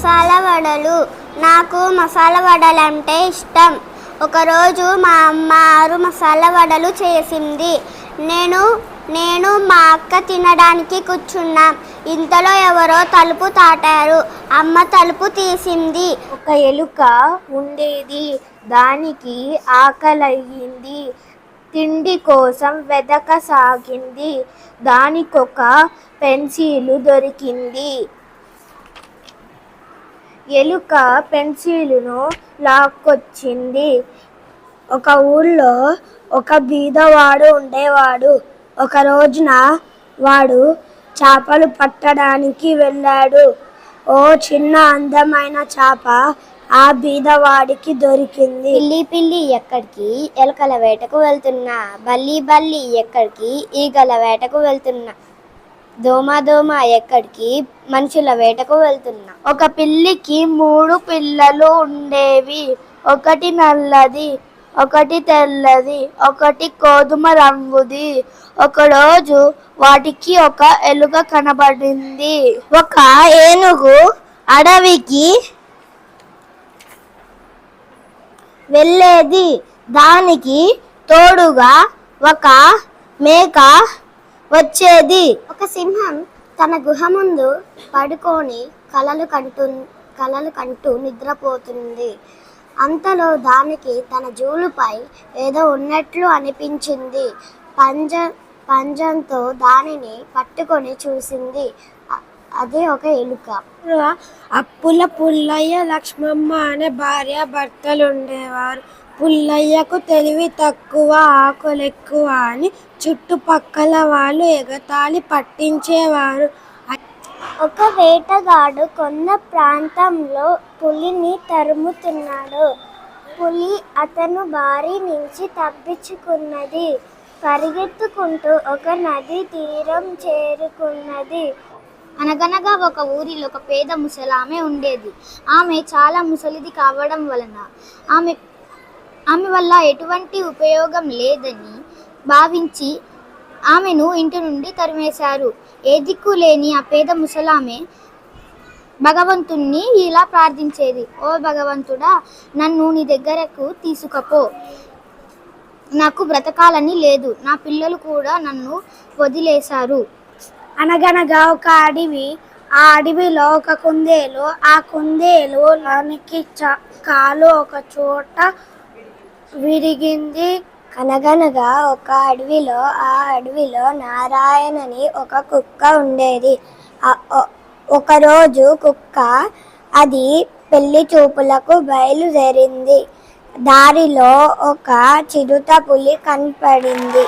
మసాలా వడలు. నాకు మసాలా వడలు అంటే ఇష్టం. ఒకరోజు మా అమ్మ 6 మసాలా వడలు చేసింది. నేను మా అక్క తినడానికి కూర్చున్నాం. ఇంతలో ఎవరో తలుపు తాటారు. అమ్మ తలుపు తీసింది. ఒక ఎలుక ఉండేది. దానికి ఆకలయ్యింది. తిండి కోసం వెదకసాగింది. దానికొక పెన్సిలు దొరికింది. ఎలుక పెన్సిలును లాక్కొచ్చింది. ఒక ఊళ్ళో ఒక బీదవాడు ఉండేవాడు. ఒక రోజున వాడు చేపలు పట్టడానికి వెళ్ళాడు. ఓ చిన్న అందమైన చేప ఆ బీదవాడికి దొరికింది. పిల్లి పిల్లి ఎక్కడికి? ఎలుకల వేటకు వెళ్తున్నా. బల్లి బల్లి ఎక్కడికి? ఈగల వేటకు వెళ్తున్నా. దోమ దోమ ఎక్కడికి? మనుషుల వేటకు వెళ్తున్నా. ఒక పిల్లికి 3 పిల్లలు ఉండేవి. ఒకటి నల్లది, ఒకటి తెల్లది, ఒకటి గోధుమ రంగుది. ఒకరోజు వాటికి ఒక ఎలుక కనబడింది. ఒక ఏనుగు అడవికి వెళ్ళేది. దానికి తోడుగా ఒక మేక వచ్చేది. ఒక సింహం తన గుహ ముందు పడుకొని కలలు కంటూ నిద్రపోతుంది. అంతలో దానికి తన జూలుపై ఏదో ఉన్నట్లు అనిపించింది. పంజంతో దానిని పట్టుకొని చూసింది. అది ఒక ఎలుక. అప్పుల పుల్లయ్య, లక్ష్మమ్మ అనే భార్య భర్తలు ఉండేవారు. పుల్లయ్యకు తెలివి తక్కువ, ఆకులెక్కువ అని చుట్టుపక్కల వాళ్ళు ఎగతాళి పట్టించేవారు. ఒక వేటగాడు కొండ ప్రాంతంలో పులిని తరుముతున్నాడు. పులి అతను బారి నుంచి తప్పించుకున్నది. పరిగెత్తుకుంటూ ఒక నది తీరం చేరుకున్నది. అనగనగా ఒక ఊరిలో ఒక పేద ముసలామె ఉండేది. ఆమె చాలా ముసలిది కావడం వలన ఆమె వల్ల ఎటువంటి ఉపయోగం లేదని భావించి ఆమెను ఇంటి నుండి తరిమేశారు. ఏ దిక్కు లేని ఆ పేద ముసలామె భగవంతుణ్ణి ఇలా ప్రార్థించేది. ఓ భగవంతుడా, నన్ను నీ దగ్గరకు తీసుకుపో. నాకు బ్రతకాలని లేదు. నా పిల్లలు కూడా నన్ను వదిలేశారు. అనగనగా ఒక అడవి. ఆ అడవిలో ఒక కుందేలు. ఆ కుందేలు లోనికి కాలు ఒక చోట విరిగింది. అనగనగా ఒక అడవిలో ఆ అడవిలో నారాయణని ఒక కుక్క ఉండేది. ఒకరోజు కుక్క అది పెళ్లి చూపులకు బయలుదేరింది. దారిలో ఒక చిరుత పులి కనపడింది.